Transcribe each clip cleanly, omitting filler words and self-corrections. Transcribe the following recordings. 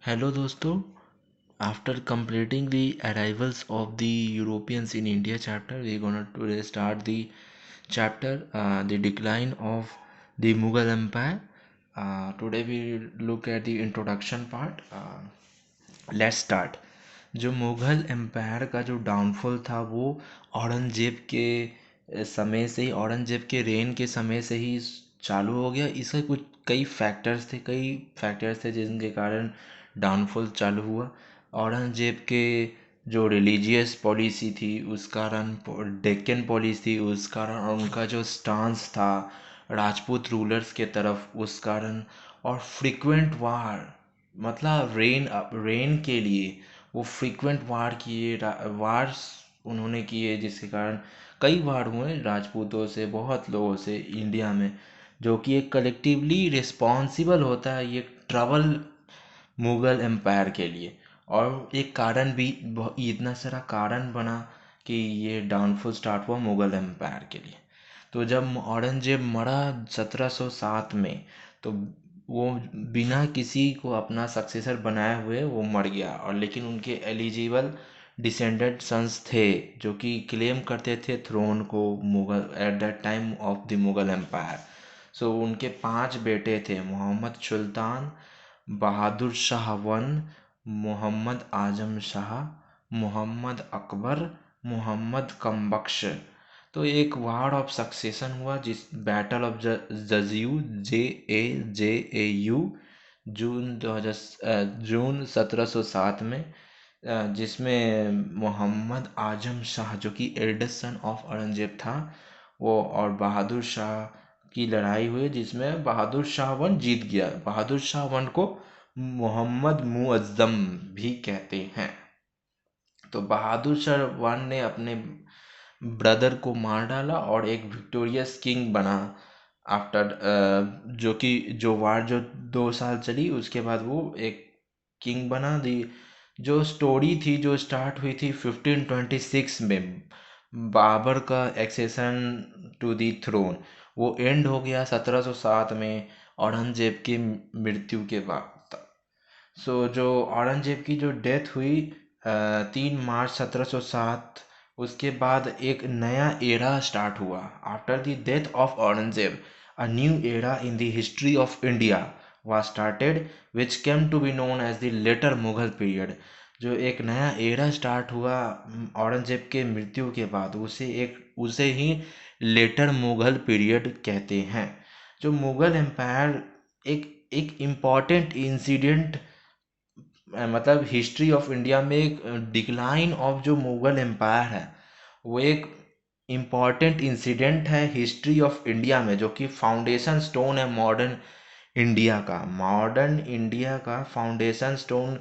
Hello दोस्तों, after completing the arrivals of the Europeans in India chapter, we're gonna today start the chapter the decline of the Mughal Empire. Today we look at the introduction part. Let's start. जो Mughal empire का जो downfall था वो औरंगजेब के समय से ही, औरंगजेब के rain के समय से ही चालू हो गया। इसके कुछ कई फैक्टर्स थे जिनके कारण डाउनफॉल चालू हुआ। औरंगजेब के जो रिलीजियस पॉलिसी थी उस कारण, डेक्कन पॉलिसी थी उस कारण, और उनका जो स्टांस था राजपूत रूलर्स के तरफ उस कारण, और फ्रीक्वेंट वार, मतलब रेन के लिए वो फ्रीक्वेंट वार्स उन्होंने किए, जिसके कारण कई वार हुए राजपूतों से, बहुत लोगों से इंडिया में, जो कि एक कलेक्टिवली रिस्पॉन्सिबल होता है ये ट्रबल मुगल एम्पायर के लिए। और एक कारण भी, इतना सारा कारण बना कि ये डाउनफॉल स्टार्ट हुआ मुगल एम्पायर के लिए। तो जब औरंगजेब मरा 1707 में, तो वो बिना किसी को अपना सक्सेसर बनाए हुए वो मर गया। और लेकिन उनके एलिजिबल डिसेंडेंट सन्स थे जो कि क्लेम करते थे थ्रोन को Mughal at that time of the Mughal empire. So उनके 5 बेटे थे: मोहम्मद सुल्तान, बहादुर शाह वन, मोहम्मद आजम शाह, मोहम्मद अकबर, मोहम्मद कमबख्श। तो एक वार ऑफ सक्सेशन हुआ, जिस battle of Jajau, JAJAU, June 1707 में, जिसमें मोहम्मद आजम शाह जो कि एल्डेस्ट सन ऑफ औरंगजेब था वो, और बहादुर शाह की लड़ाई हुई, जिसमें बहादुर शाह वन जीत गया। बहादुर शाह वन को मोहम्मद मुअज्जम भी कहते हैं। तो बहादुर शाह वन ने अपने ब्रदर को मार डाला और एक विक्टोरियस किंग बना आफ्टर, जो कि जो वार जो 2 साल चली उसके बाद वो एक किंग बना दी। जो स्टोरी थी जो स्टार्ट हुई थी 1526 में, बाबर का एक्सेशन टू दी थ्रोन, वो एंड हो गया 1707 में औरंगजेब की मृत्यु के बाद। सो जो औरंगजेब की जो डेथ हुई 3 मार्च 1707, उसके बाद एक नया एरा स्टार्ट हुआ। After the death of Aurangzeb, a new era in the history of India was started, which came to be known as the later Mughal period. जो एक नया एरा स्टार्ट हुआ औरंगजेब के मृत्यु के बाद, उसे ही लेटर मुगल पीरियड कहते हैं। जो मुगल एम्पायर एक एक इम्पॉर्टेंट इंसिडेंट, मतलब हिस्ट्री ऑफ इंडिया में एक डिक्लाइन ऑफ जो मुगल एम्पायर है, वो एक इम्पॉर्टेंट इंसिडेंट है हिस्ट्री ऑफ इंडिया में, जो कि फाउंडेशन स्टोन है मॉडर्न इंडिया का foundation stone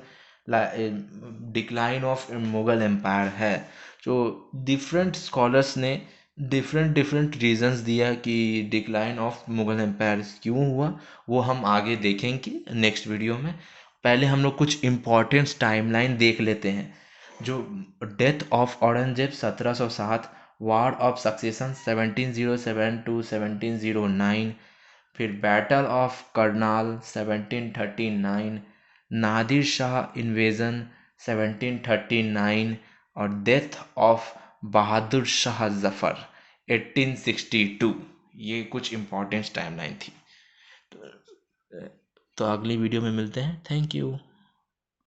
decline of Mughal empire है। जो डिफरेंट स्कॉलर्स ने डिफरेंट डिफरेंट रीजंस दिया कि डिक्लाइन ऑफ मुगल एम्पायर क्यों हुआ, वो हम आगे देखेंगे नेक्स्ट वीडियो में। पहले हम लोग कुछ इम्पोर्टेंट टाइमलाइन देख लेते हैं। जो death of Aurangzeb 1707, war of succession 1707 to 1709, फिर battle of Karnal 1739, Nadir Shah invasion 1739, और डेथ ऑफ बहादुर शाह जफर 1862। ये कुछ इम्पोर्टेंट टाइमलाइन थी। तो अगली वीडियो में मिलते हैं। Thank you.